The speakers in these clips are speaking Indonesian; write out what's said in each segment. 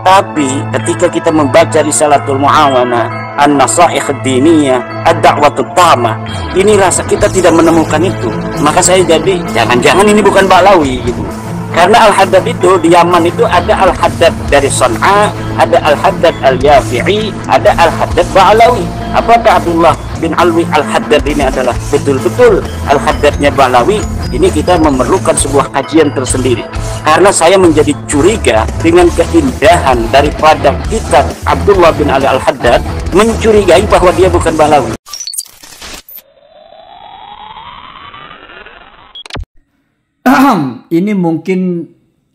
Tapi ketika kita membaca Risalatul Mu'awana, An-Nasaikh Ad-Diniyah, Ad-Da'watul Tamah, ini rasa kita tidak menemukan itu. Maka saya jadi, jangan-jangan ini bukan Ba'lawi gitu. Karena Al-Haddad itu di Yaman itu ada Al-Haddad dari Sana'a, ada Al-Haddad Al-Yafi'i, ada Al-Haddad Ba'lawi. Apakah Abdullah bin Alwi Al-Haddad ini adalah betul-betul Al-Haddadnya Ba'lawi? Ini kita memerlukan sebuah kajian tersendiri. Karena saya menjadi curiga dengan keindahan daripada kitab Abdullah bin Ali Al-Haddad, mencurigai bahwa dia bukan Ba'lawi. Ini mungkin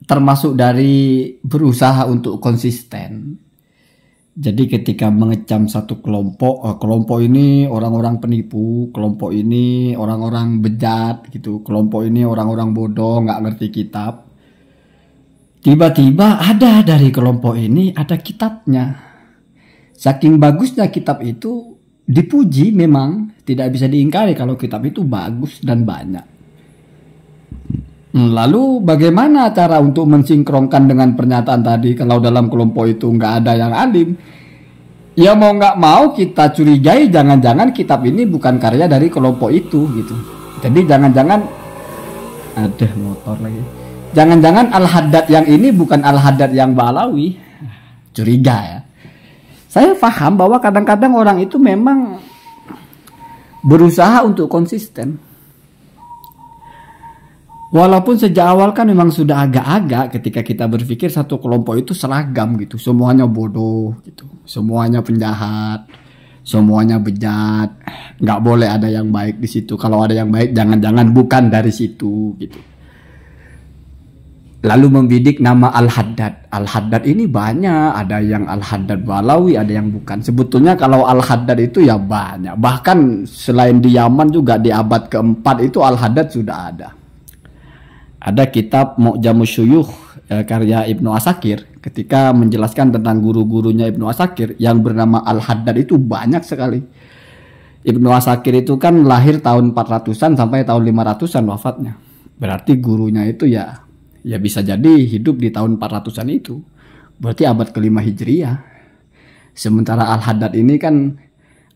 termasuk dari berusaha untuk konsisten. Jadi ketika mengecam satu kelompok ini orang-orang penipu, kelompok ini orang-orang bejat gitu, kelompok ini orang-orang bodoh, nggak ngerti kitab. Tiba-tiba ada dari kelompok ini ada kitabnya. Saking bagusnya kitab itu dipuji, memang tidak bisa diingkari kalau kitab itu bagus dan banyak. Lalu bagaimana cara untuk mensinkronkan dengan pernyataan tadi kalau dalam kelompok itu nggak ada yang alim? Ya mau nggak mau kita curigai jangan-jangan kitab ini bukan karya dari kelompok itu gitu. Jadi jangan-jangan ada motor lagi. Jangan-jangan Al-Haddad yang ini bukan Al-Haddad yang Ba'lawi. Curiga ya. Saya paham bahwa kadang-kadang orang itu memang berusaha untuk konsisten. Walaupun sejak awal kan memang sudah agak-agak ketika kita berpikir satu kelompok itu seragam gitu. Semuanya bodoh gitu. Semuanya penjahat. Semuanya bejat. Nggak boleh ada yang baik di situ. Kalau ada yang baik jangan-jangan bukan dari situ gitu. Lalu membidik nama Al-Haddad. Al-Haddad ini banyak. Ada yang Al-Haddad Ba'lawi, ada yang bukan. Sebetulnya kalau Al-Haddad itu ya banyak. Bahkan selain di Yaman juga di abad keempat itu Al-Haddad sudah ada. Ada kitab Mu'jamus Syuyukh karya Ibnu Asakir. Ketika menjelaskan tentang guru-gurunya Ibnu Asakir yang bernama Al-Haddad itu banyak sekali. Ibnu Asakir itu kan lahir tahun 400-an sampai tahun 500-an wafatnya. Berarti gurunya itu ya bisa jadi hidup di tahun 400-an itu. Berarti abad ke-5 Hijriah. Sementara Al-Haddad ini kan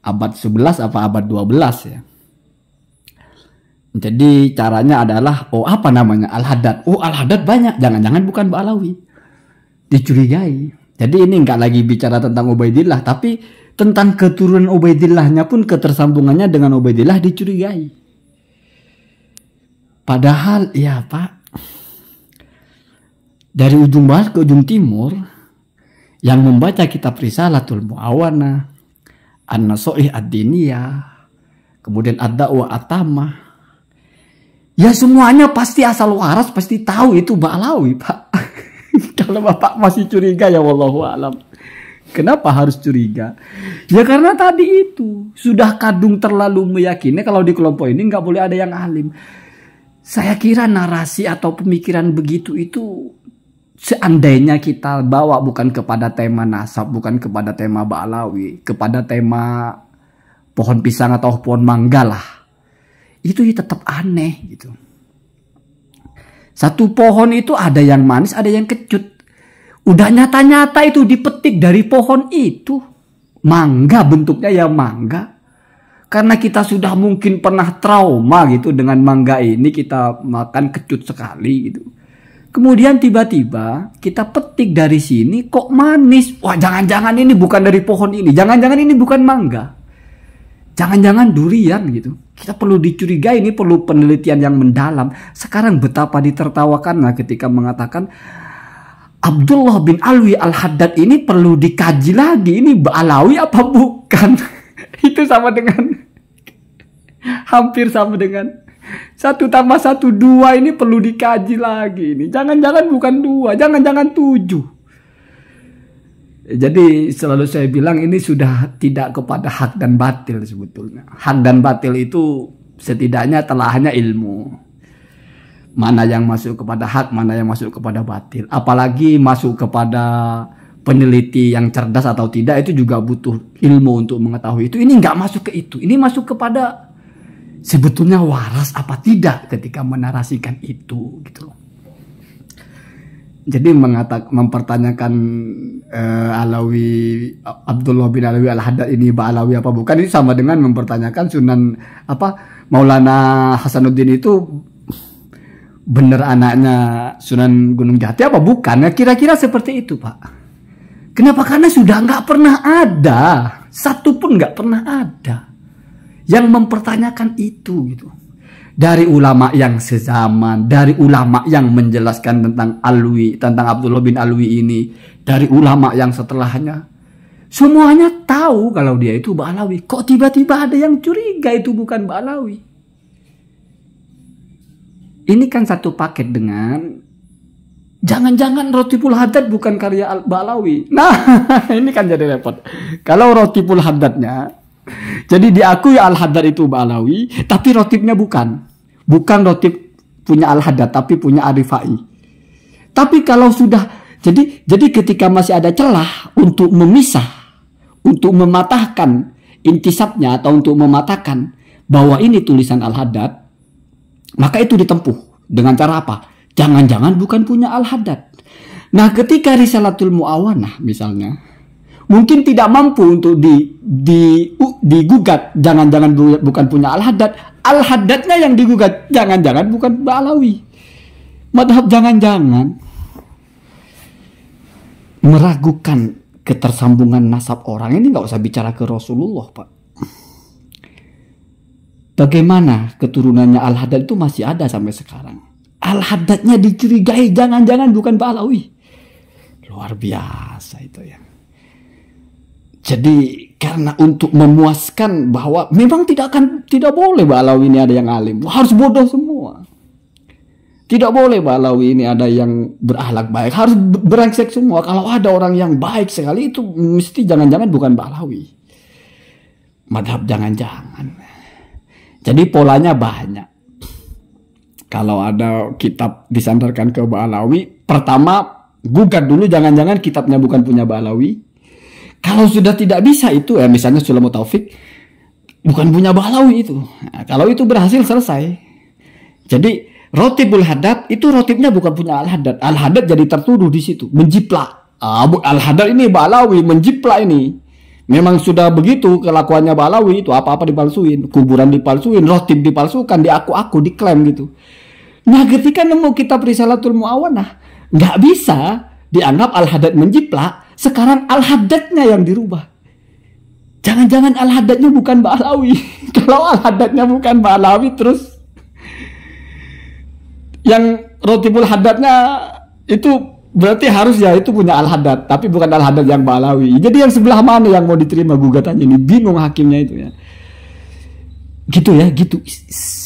abad 11 apa abad 12 ya. Jadi caranya adalah, apa namanya? Al-Haddad. Al-Haddad banyak. Jangan-jangan bukan Ba'lawi. Dicurigai. Jadi ini nggak lagi bicara tentang Ubaidillah, tapi tentang keturunan Ubaidillahnya pun ketersambungannya dengan Ubaidillah dicurigai. Padahal, ya Pak, dari ujung barat ke ujung timur, yang membaca kitab Risalatul Mu'awana, An-Nasaikh Ad-Diniyah, kemudian Ad-Da'wah At-Tamah, ya semuanya pasti asal waras, pasti tahu itu Ba'lawi, Pak. Kalau Bapak masih curiga ya wallahu alam. Kenapa harus curiga? Ya karena tadi itu sudah kadung terlalu meyakini kalau di kelompok ini nggak boleh ada yang alim. Saya kira narasi atau pemikiran begitu itu seandainya kita bawa bukan kepada tema nasab, bukan kepada tema Ba'lawi, kepada tema pohon pisang atau pohon mangga lah. Itu tetap aneh gitu. Satu pohon itu ada yang manis, ada yang kecut. Udah nyata-nyata itu dipetik dari pohon itu. Mangga, bentuknya ya mangga. Karena kita sudah mungkin pernah trauma gitu dengan mangga ini, kita makan kecut sekali gitu. Kemudian tiba-tiba kita petik dari sini kok manis. Wah, jangan-jangan ini bukan dari pohon ini. Jangan-jangan ini bukan mangga. Jangan-jangan durian gitu. Kita perlu dicurigai, ini perlu penelitian yang mendalam. Sekarang betapa ditertawakannya ketika mengatakan Abdullah bin Alwi Al-Haddad ini perlu dikaji lagi. Ini Ba'lawi apa bukan? Itu sama dengan, hampir sama dengan 1 tambah 1 2, ini perlu dikaji lagi. Ini jangan-jangan bukan 2, jangan-jangan 7. Jadi selalu saya bilang ini sudah tidak kepada hak dan batil sebetulnya. Hak dan batil itu setidaknya telahannya ilmu. Mana yang masuk kepada hak, mana yang masuk kepada batil. Apalagi masuk kepada peneliti yang cerdas atau tidak, itu juga butuh ilmu untuk mengetahui itu. Ini nggak masuk ke itu. Ini masuk kepada sebetulnya waras apa tidak ketika menarasikan itu gitu. jadi mempertanyakan Abdullah bin Alawi Al-Haddad ini Ba'alawi apa bukan, itu sama dengan mempertanyakan Sunan Maulana Hasanuddin itu benar anaknya Sunan Gunung Jati apa bukan? Nah, kira-kira seperti itu, Pak. Kenapa? Karena sudah nggak pernah ada, satu pun nggak pernah ada yang mempertanyakan itu gitu. Dari ulama yang sezaman, dari ulama yang menjelaskan tentang Alwi, tentang Abdullah bin Alwi ini, dari ulama yang setelahnya, semuanya tahu kalau dia itu Ba'alawi. Kok tiba-tiba ada yang curiga itu bukan Ba'alawi? Ini kan satu paket dengan jangan-jangan Rotibul Haddad bukan karya Ba'alawi. Nah, ini kan jadi repot. Kalau Rotibul Haddadnya, jadi diakui Al-Haddad itu Ba'alawi, tapi rotibnya bukan. Bukan rotib punya Al-Haddad, tapi punya Ar-Rifai. Tapi kalau sudah, jadi ketika masih ada celah untuk memisah, untuk mematahkan intisabnya atau untuk mematahkan bahwa ini tulisan Al-Haddad, maka itu ditempuh dengan cara apa? Jangan-jangan bukan punya Al-Haddad. Nah, ketika Risalatul Mu'awanah misalnya, mungkin tidak mampu untuk digugat, jangan-jangan bukan punya Al-Haddad. Al-Haddadnya yang digugat, jangan-jangan bukan Ba'alawi. Madhab jangan-jangan meragukan ketersambungan nasab orang ini nggak usah bicara ke Rasulullah, Pak. Bagaimana keturunannya Al-Haddad itu masih ada sampai sekarang. Al-Haddadnya dicurigai jangan-jangan bukan Ba'alawi. Luar biasa itu ya. Jadi karena untuk memuaskan bahwa memang tidak boleh Ba'alawi ini ada yang alim. Harus bodoh semua. Tidak boleh Ba'alawi ini ada yang berakhlak baik. Harus brengsek semua. Kalau ada orang yang baik sekali itu mesti jangan-jangan bukan Ba'alawi. Madhab jangan-jangan. Jadi polanya banyak. Kalau ada kitab disandarkan ke Ba'alawi, pertama gugat dulu jangan-jangan kitabnya bukan punya Ba'alawi. Kalau sudah tidak bisa itu, misalnya Sulamul Taufik bukan punya Ba'alawi itu. Nah, kalau itu berhasil selesai. Jadi Rotibul Haddad itu rotibnya bukan punya Al-Haddad. Al-Haddad jadi tertuduh di situ, menjiplak. Al-Haddad ini Ba'alawi, menjiplak ini. Memang sudah begitu kelakuannya Ba'alawi itu, apa-apa dipalsuin, kuburan dipalsuin, rotib dipalsukan, diaku-aku, diklaim gitu. Nah, ketika nemu kitab Risalatul Mu'awanah, nggak bisa dianggap Al-Haddad menjiplak. Sekarang Al-Haddadnya yang dirubah. Jangan-jangan Al-Haddadnya bukan Ba'alawi. Kalau Al-Haddadnya bukan Ba'alawi, terus yang Rotibul Haddadnya itu berarti harus ya itu punya Al-Haddad, tapi bukan Al-Haddad yang Ba'alawi. Jadi yang sebelah mana yang mau diterima gugatannya ini? Bingung hakimnya itu ya. Gitu ya, gitu.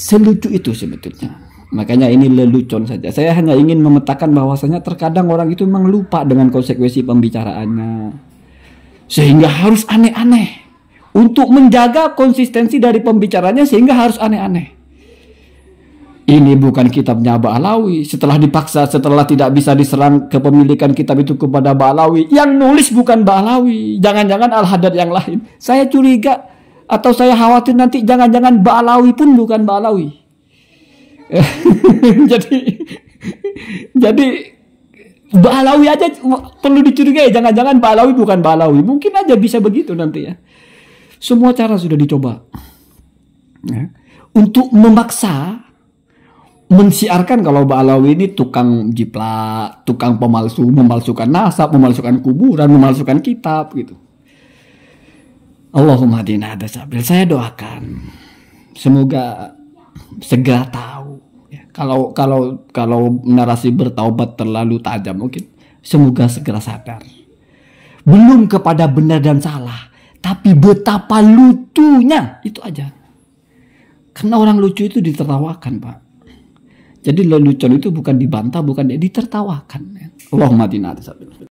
Selucu itu sebetulnya. Makanya ini lelucon saja. Saya hanya ingin memetakan bahwasanya terkadang orang itu memang lupa dengan konsekuensi pembicaraannya. Sehingga harus aneh-aneh. Untuk menjaga konsistensi dari pembicaranya sehingga harus aneh-aneh. Ini bukan kitabnya Ba'alawi. Setelah dipaksa, setelah tidak bisa diserang kepemilikan kitab itu kepada Ba'alawi, yang nulis bukan Ba'alawi. Jangan-jangan Al-Haddad yang lain. Saya curiga atau saya khawatir nanti jangan-jangan Ba'alawi pun bukan Ba'alawi. jadi Ba'alawi aja perlu dicurigai. Jangan-jangan Ba'alawi bukan Ba'alawi. Mungkin aja bisa begitu nanti ya. Semua cara sudah dicoba ya, untuk memaksa mensiarkan kalau Ba'alawi ini tukang jiplak, tukang pemalsu, memalsukan nasab, memalsukan kuburan, memalsukan kitab gitu. Allahumma hadina hada sabil. Saya doakan semoga segera tahu ya. Kalau narasi bertaubat terlalu tajam mungkin semoga segera sadar. Belum kepada benar dan salah, tapi betapa lucunya itu aja. Karena orang lucu itu ditertawakan, Pak. Jadi lelucon itu bukan dibantah, bukan ditertawakan. Allahumma hadina hada sabil.